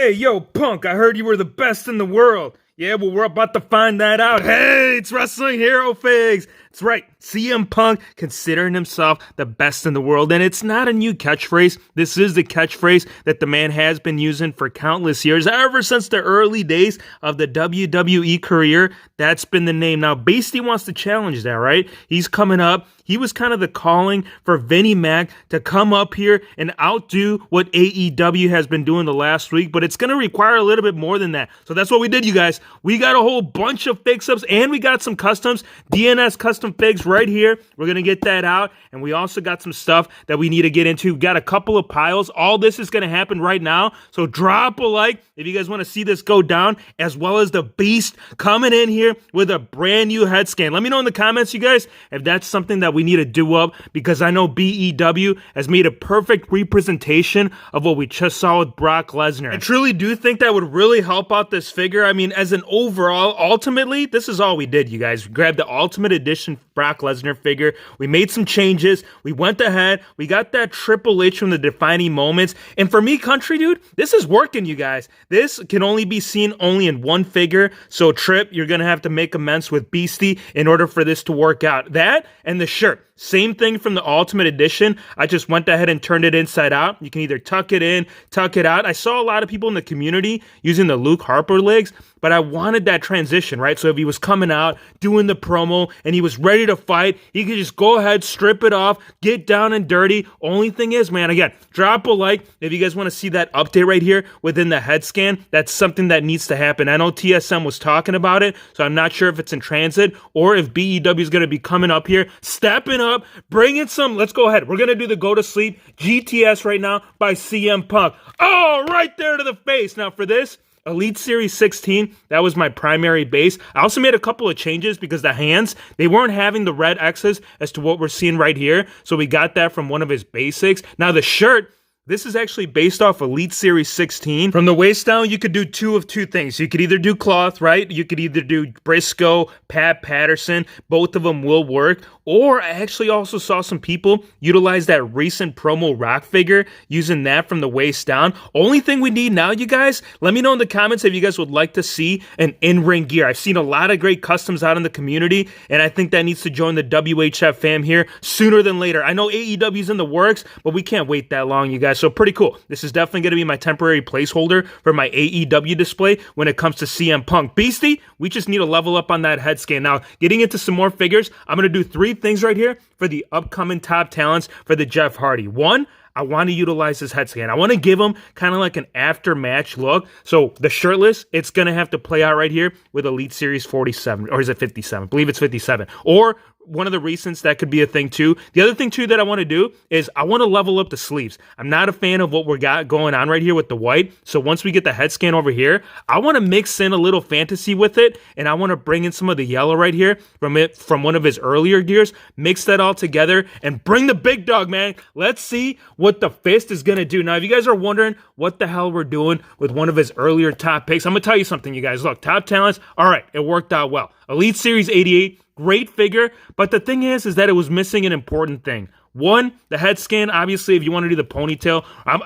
Hey, yo, Punk, I heard you were the best in the world. Yeah, well, we're about to find that out. Hey, it's Wrestling Hero Figs. That's right, CM Punk considering himself the best in the world. And it's not a new catchphrase. This is the catchphrase that the man has been using for countless years. Ever since the early days of the WWE career, that's been the name. Now, Beastie wants to challenge that, right? He's coming up. He was kind of the calling for Vinnie Mac to come up here and outdo what AEW has been doing the last week, but it's going to require a little bit more than that. So that's what we did, you guys. We got a whole bunch of fix-ups, and we got some customs, DNS custom figs right here. We're going to get that out, and we also got some stuff that we need to get into. We've got a couple of piles. All this is going to happen right now, so drop a like if you guys want to see this go down, as well as the Beast coming in here with a brand new head scan. Let me know in the comments, you guys, if that's something that we need to do up, because I know BEW has made a perfect representation of what we just saw with Brock Lesnar. I truly do think that would really help out this figure. I mean, as an overall, ultimately, this is all we did, you guys. We grabbed the Ultimate Edition Brock Lesnar figure. We made some changes. We went ahead. We got that Triple H from the Defining Moments. And for me, Country Dude, this is working, you guys. This can only be seen only in one figure. So, Trip, you're going to have to make amends with Beastie in order for this to work out. That and the shirt. Same thing from the Ultimate Edition. I just went ahead and turned it inside out. You can either tuck it in, tuck it out. I saw a lot of people in the community using the Luke Harper legs, but I wanted that transition, right? So if he was coming out, doing the promo, and he was ready to fight, he could just go ahead, strip it off, get down and dirty. Only thing is, man, again, drop a like if you guys want to see that update right here within the head scan. That's something that needs to happen. I know TSM was talking about it, so I'm not sure if it's in transit or if BEW is going to be coming up here, stepping up, bringing some. Let's go ahead. We're going to do the Go to Sleep GTS right now by CM Punk. Oh, right there to the face. Now for this, Elite Series 16, that was my primary base. I also made a couple of changes because the hands, they weren't having the red X's as to what we're seeing right here. So we got that from one of his basics. Now the shirt, this is actually based off Elite Series 16. From the waist down, you could do two things. You could either do cloth, right? You could either do Briscoe, Pat Patterson. Both of them will work. Or I actually also saw some people utilize that recent promo Rock figure, using that from the waist down. Only thing we need now, you guys, let me know in the comments if you guys would like to see an in-ring gear. I've seen a lot of great customs out in the community, and I think that needs to join the WHF fam here sooner than later. I know AEW's in the works, but we can't wait that long, you guys. So pretty cool. This is definitely going to be my temporary placeholder for my AEW display when it comes to CM Punk. Beastie, we just need to level up on that head scan. Now, getting into some more figures, I'm going to do three things right here for the upcoming top talents for the Jeff Hardy. One, I want to utilize this head scan. I want to give him kind of like an after-match look. So the shirtless, it's going to have to play out right here with Elite Series 47. Or is it 57? I believe it's 57. Or one of the recents, that could be a thing too. The other thing too that I want to do is I want to level up the sleeves. I'm not a fan of what we got going on right here with the white. So once we get the head scan over here, I want to mix in a little fantasy with it, and I want to bring in some of the yellow right here from one of his earlier gears, mix that all together, and bring the big dog, man. Let's see what the Fist is going to do. Now, if you guys are wondering what the hell we're doing with one of his earlier top picks, I'm going to tell you something, you guys. Look, top talents, all right, it worked out well. Elite Series 88, great figure, but the thing is that it was missing an important thing. One, the head scan. Obviously, if you want to do the ponytail,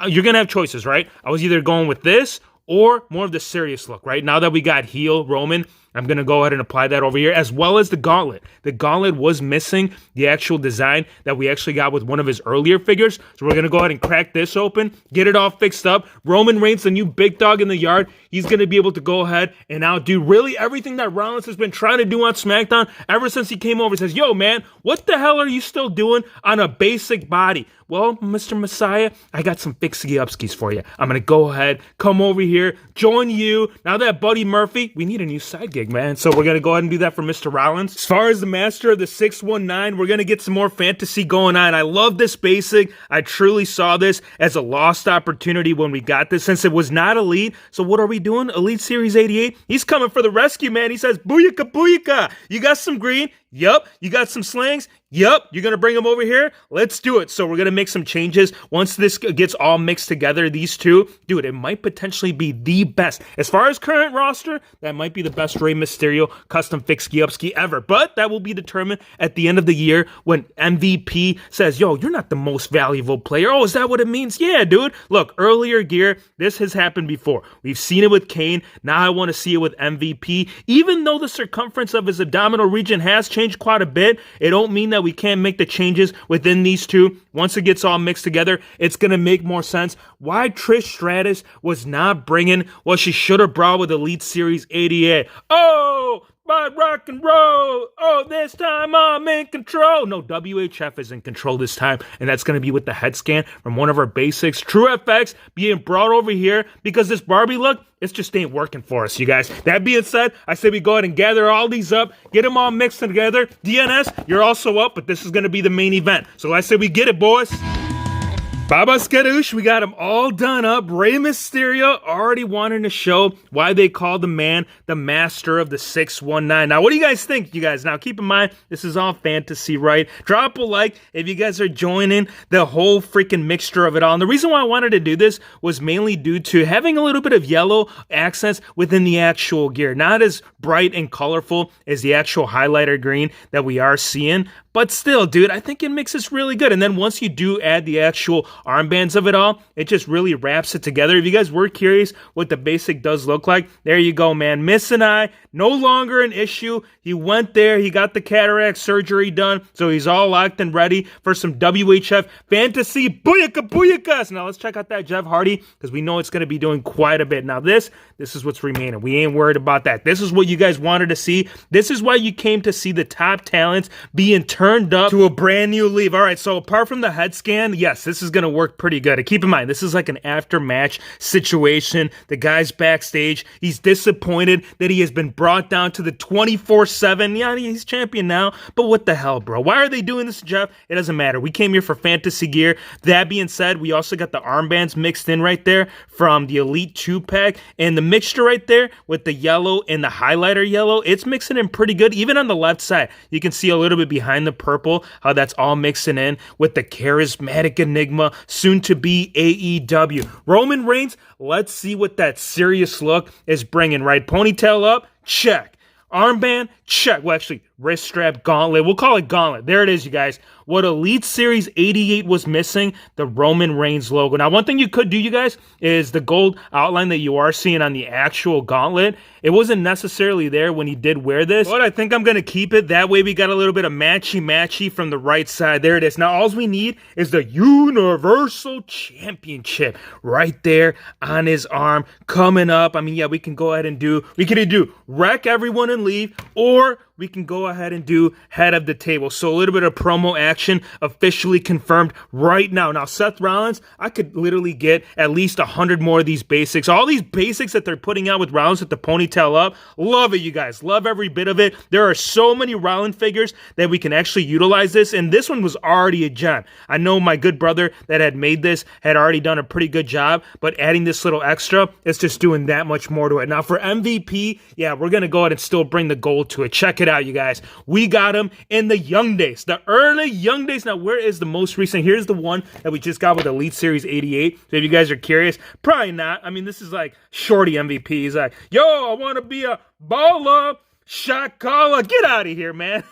you're going to have choices, right? I was either going with this or more of the serious look, right? Now that we got heel Roman, I'm going to go ahead and apply that over here, as well as the gauntlet. The gauntlet was missing the actual design that we actually got with one of his earlier figures. So we're going to go ahead and crack this open, get it all fixed up. Roman Reigns, the new big dog in the yard, he's going to be able to go ahead and outdo really everything that Rollins has been trying to do on SmackDown ever since he came over. He says, yo, man, what the hell are you still doing on a basic body? Well, Mr. Messiah, I got some fixie-upskis for you. I'm going to go ahead, come over here, join you. Now that Buddy Murphy, we need a new side gig, man. So we're going to go ahead and do that for Mr. Rollins. As far as the Master of the 619, we're going to get some more fantasy going on. I love this basic. I truly saw this as a lost opportunity when we got this, since it was not Elite. So what are we doing? Elite Series 88? He's coming for the rescue, man. He says, booyaka, booyaka. You got some green. Yup. You got some slings? Yup. You're going to bring them over here? Let's do it. So we're going to make some changes. Once this gets all mixed together, these two, dude, it might potentially be the best. As far as current roster, that might be the best Rey Mysterio custom fixed Giupski ever. But that will be determined at the end of the year when MVP says, yo, you're not the most valuable player. Oh, is that what it means? Yeah, dude. Look, earlier gear, this has happened before. We've seen it with Kane. Now I want to see it with MVP. Even though the circumference of his abdominal region has changed quite a bit, it don't mean that we can't make the changes within these two. Once it gets all mixed together, it's going to make more sense why Trish Stratus was not bringing what she should have brought with Elite Series 88. Oh, but rock and roll. Oh, this time I'm in control. No, WHF is in control this time, and that's going to be with the head scan from one of our basics, True FX, being brought over here because this Barbie look, it just ain't working for us, you guys. That being said, I say we go ahead and gather all these up, get them all mixed together. DNS, you're also up, but this is going to be the main event. So I say we get it, boys. Baba Skadoosh, we got them all done up. Rey Mysterio already wanting to show why they call the man the master of the 619. Now, what do you guys think, you guys? Now, keep in mind, this is all fantasy, right? Drop a like if you guys are joining the whole freaking mixture of it all. And the reason why I wanted to do this was mainly due to having a little bit of yellow accents within the actual gear. Not as bright and colorful as the actual highlighter green that we are seeing, but still, dude, I think it mixes really good. And then once you do add the actual armbands of it all, it just really wraps it together. If you guys were curious what the basic does look like, there you go, man. Miss and I, no longer an issue. He went there. He got the cataract surgery done. So he's all locked and ready for some WHF fantasy booyaka booyakas. Now let's check out that Jeff Hardy because we know it's going to be doing quite a bit. Now this is what's remaining. We ain't worried about that. This is what you guys wanted to see. This is why you came to see the top talents being turned up to a brand new leave. All right, so apart from the head scan, yes, this is going to work pretty good. And keep in mind, this is like an after-match situation. The guy's backstage. He's disappointed that he has been brought down to the 24/7. Yeah, he's champion now, but what the hell, bro? Why are they doing this, Jeff? It doesn't matter. We came here for fantasy gear. That being said, we also got the armbands mixed in right there from the Elite 2-pack, and the mixture right there with the yellow and the highlighter yellow, it's mixing in pretty good. Even on the left side, you can see a little bit behind the purple, how that's all mixing in with the charismatic Enigma, soon to be AEW. Roman Reigns, let's see what that serious look is bringing, right? Ponytail up, check. Armband, check. Well, actually, wrist strap, gauntlet. We'll call it gauntlet. There it is, you guys. What Elite Series 88 was missing, the Roman Reigns logo. Now, one thing you could do, you guys, is the gold outline that you are seeing on the actual gauntlet. It wasn't necessarily there when he did wear this, but I think I'm going to keep it. That way we got a little bit of matchy-matchy from the right side. There it is. Now, all we need is the Universal Championship right there on his arm coming up. I mean, yeah, we can go ahead and we can either do wreck everyone and leave, or we can go ahead and do head of the table. So a little bit of promo action officially confirmed right now. Now, Seth Rollins, I could literally get at least 100 more of these basics. All these basics that they're putting out with Rollins with the ponytail up. Love it, you guys. Love every bit of it. There are so many Rollins figures that we can actually utilize this, and this one was already a gem. I know my good brother that had made this had already done a pretty good job, but adding this little extra, it's just doing that much more to it. Now, for MVP, yeah, we're going to go ahead and still bring the gold to it. Check it out, you guys. We got him in the young days, the early young days. Now, where is the most recent? Here's the one that we just got with Elite Series 88. So if you guys are curious, probably not. I mean, this is like Shorty MVP. He's like, yo, I want to be a baller. Shot caller, get out of here, man.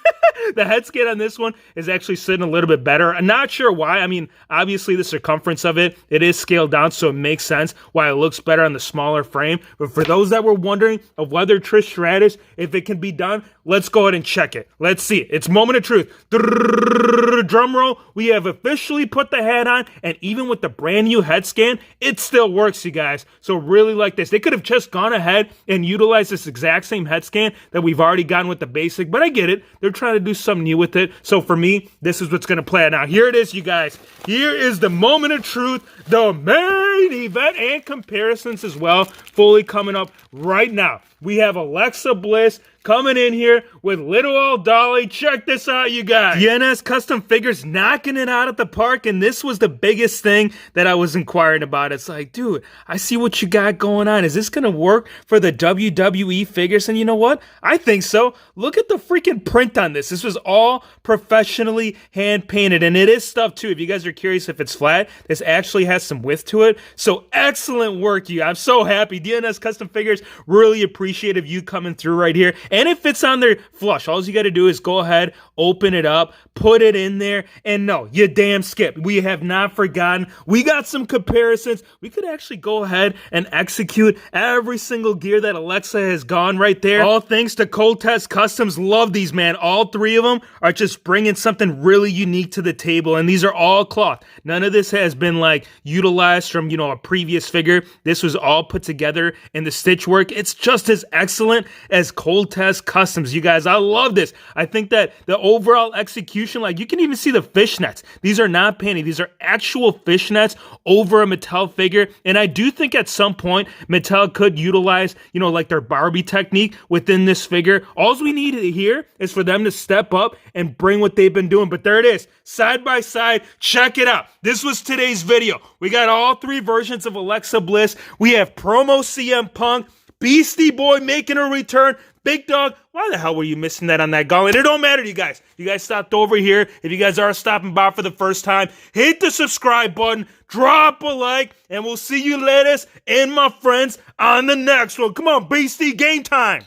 The head scan on this one is actually sitting a little bit better. I'm not sure why. I mean, obviously the circumference of it is scaled down, so it makes sense why it looks better on the smaller frame. But for those that were wondering of whether Trish Stratus, if it can be done, let's go ahead and check it. Let's see it. It's moment of truth. Drum roll. We have officially put the hat on, and even with the brand new head scan, it still works, you guys. So really like this. They could have just gone ahead and utilized this exact same head scan that we've already gotten with the basic, but I get it. They're trying to do something new with it. So for me, this is what's going to play out. Now, here it is, you guys. Here is the moment of truth, the main event, and comparisons as well, fully coming up right now. We have Alexa Bliss coming in here with little old Dolly. Check this out, you guys. DNS Custom Figures knocking it out at the park, and this was the biggest thing that I was inquiring about. It's like, dude, I see what you got going on. Is this going to work for the WWE figures? And you know what? I think so. Look at the freaking print on this. This was all professionally hand painted, and it is stuff too. If you guys are curious if it's flat, this actually has some width to it. So excellent work, you. I'm so happy. DNS Custom Figures, really appreciative you coming through right here. And it fits on there flush. All you got to do is go ahead, open it up, put it in there, and no, you damn skip. We have not forgotten. We got some comparisons. We could actually go ahead and execute every single gear that Alexa has gone right there. All thanks to Cold Test Customs. Love these, man. All three of them are just bringing something really unique to the table, and these are all cloth. None of this has been like utilized from, a previous figure. This was all put together in the stitch work. It's just as excellent as Cold Test Customs, you guys. I love this. I think that the overall execution, like you can even see the fishnets. These are not painted. These are actual fishnets over a Mattel figure, and I do think at some point Mattel could utilize, like their Barbie technique within this figure. All we need here is for them to step up and bring what they've been doing. But there it is, side by side. Check it out. This was today's video. We got all three versions of Alexa Bliss. We have promo CM Punk, Beastie Boy making a return. Big Dog, why the hell were you missing that on that gauntlet? It don't matter to you guys. You guys stopped over here. If you guys are stopping by for the first time, hit the subscribe button, drop a like, and we'll see you later and my friends on the next one. Come on, Beastie, game time.